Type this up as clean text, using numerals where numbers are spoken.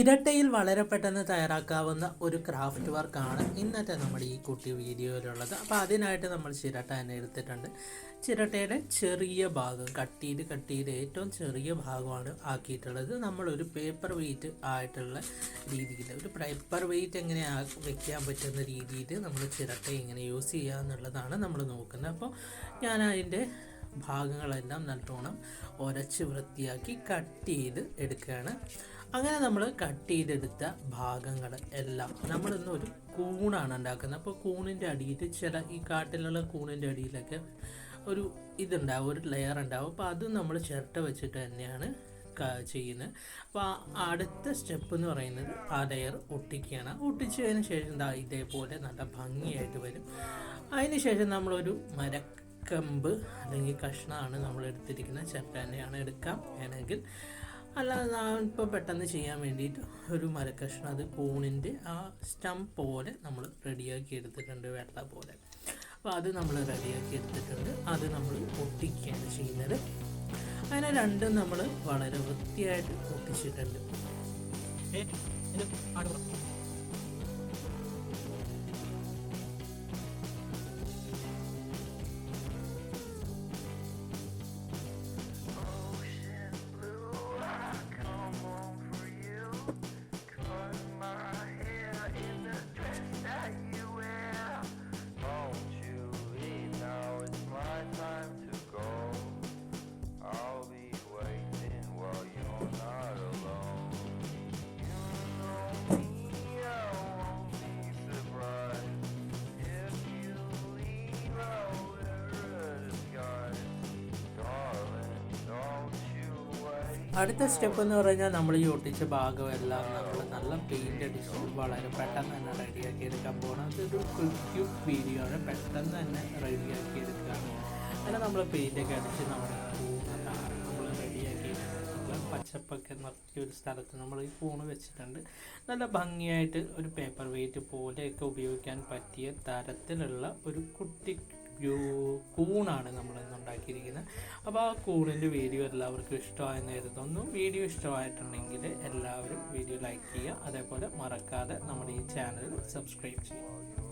ചിരട്ടയിൽ വളരെ പെട്ടെന്ന് തയ്യാറാക്കാവുന്ന ഒരു ക്രാഫ്റ്റ് വർക്കാണ് ഇന്നത്തെ നമ്മുടെ ഈ കുട്ടി വീഡിയോയിലുള്ളത്. അപ്പോൾ അതിനായിട്ട് നമ്മൾ ചിരട്ട തന്നെ എടുത്തിട്ടുണ്ട്. ചിരട്ടയുടെ ചെറിയ ഭാഗം കട്ട് ചെയ്ത് ഏറ്റവും ചെറിയ ഭാഗമാണ് ആക്കിയിട്ടുള്ളത്. നമ്മളൊരു പേപ്പർ വെയിറ്റ് ആയിട്ടുള്ള രീതിയിൽ, ഒരു പേപ്പർ വെയിറ്റ് എങ്ങനെ വെക്കാൻ പറ്റുന്ന രീതിയിൽ നമ്മൾ ചിരട്ട എങ്ങനെ യൂസ് ചെയ്യുക എന്നുള്ളതാണ് നമ്മൾ നോക്കുന്നത്. അപ്പോൾ ഞാൻ അതിൻ്റെ ഭാഗങ്ങളെല്ലാം നല്ലോണം ഉരച്ച് വൃത്തിയാക്കി കട്ട് ചെയ്ത് എടുക്കുകയാണ്. അങ്ങനെ നമ്മൾ കട്ട് ചെയ്തെടുത്ത ഭാഗങ്ങൾ എല്ലാം നമ്മളിന്ന് ഒരു കൂണാണ് ഉണ്ടാക്കുന്നത്. അപ്പോൾ കൂണിൻ്റെ അടിയിൽ ഈ കാട്ടിലുള്ള കൂണിൻ്റെ അടിയിലൊക്കെ ഒരു ഇതുണ്ടാവും, ഒരു ലെയർ ഉണ്ടാവും. അപ്പോൾ അത് നമ്മൾ ചിരട്ട വെച്ചിട്ട് തന്നെയാണ് ചെയ്യുന്നത്. അപ്പോൾ അടുത്ത സ്റ്റെപ്പ് എന്ന് പറയുന്നത് ആ ലെയർ ഒട്ടിക്കുകയാണ്. ഒട്ടിച്ചതിന് ശേഷം ഇതേപോലെ നല്ല ഭംഗിയായിട്ട് വരും. അതിന് ശേഷം നമ്മളൊരു മരക്കമ്പ് അല്ലെങ്കിൽ കഷ്ണമാണ് നമ്മൾ എടുത്തിരിക്കുന്നത്. ചിരട്ട തന്നെയാണ് എടുക്കാം വേണമെങ്കിൽ, അല്ലാതെ ഇപ്പോൾ പെട്ടെന്ന് ചെയ്യാൻ വേണ്ടിയിട്ട് ഒരു മരക്കഷ്ണം, അത് കൂണിൻ്റെ ആ സ്റ്റംപ് പോലെ നമ്മൾ റെഡിയാക്കി എടുത്തിട്ടുണ്ട്, വെള്ള പോലെ. അപ്പോൾ അത് നമ്മൾ റെഡിയാക്കി എടുത്തിട്ടുണ്ട്. അത് നമ്മൾ ഒട്ടിക്കുകയാണ് ചെയ്യുന്നത്. അങ്ങനെ രണ്ടും നമ്മൾ വളരെ വൃത്തിയായിട്ട് ഒട്ടിച്ചിട്ടുണ്ട്. അടുത്ത സ്റ്റെപ്പ് എന്ന് പറഞ്ഞാൽ നമ്മൾ ഈ ഒട്ടിച്ച ഭാഗമെല്ലാം നമ്മൾ നല്ല പെയിൻ്റ് അടിച്ച് വളരെ പെട്ടെന്ന് തന്നെ റെഡിയാക്കി എടുക്കാൻ പോകണം. അതൊരു ക്വിക്ക് വീഡിയോ ആണ്, പെട്ടെന്ന് തന്നെ റെഡിയാക്കി എടുക്കുകയാണ്. അങ്ങനെ നമ്മൾ പെയിൻ്റൊക്കെ അടിച്ച് നമ്മുടെ നമ്മൾ റെഡിയാക്കി പച്ചപ്പൊക്കെ നിർത്തിയ ഒരു സ്ഥലത്ത് നമ്മൾ ഈ കൂണ് വെച്ചിട്ടുണ്ട്. നല്ല ഭംഗിയായിട്ട് ഒരു പേപ്പർ വെയിറ്റ് പോലെയൊക്കെ ഉപയോഗിക്കാൻ പറ്റിയ തരത്തിലുള്ള ഒരു കുട്ടി കൂണാണ് നമ്മളിന്ന് ഉണ്ടാക്കിയിരിക്കുന്നത്. അപ്പോൾ ആ കൂണിൻ്റെ വീഡിയോ എല്ലാവർക്കും ഇഷ്ടമായെന്ന് കരുതുന്നു. വീഡിയോ ഇഷ്ടമായിട്ടുണ്ടെങ്കിൽ എല്ലാവരും വീഡിയോ ലൈക്ക് ചെയ്യുക. അതേപോലെ മറക്കാതെ നമ്മുടെ ഈ ചാനൽ സബ്സ്ക്രൈബ് ചെയ്യുക.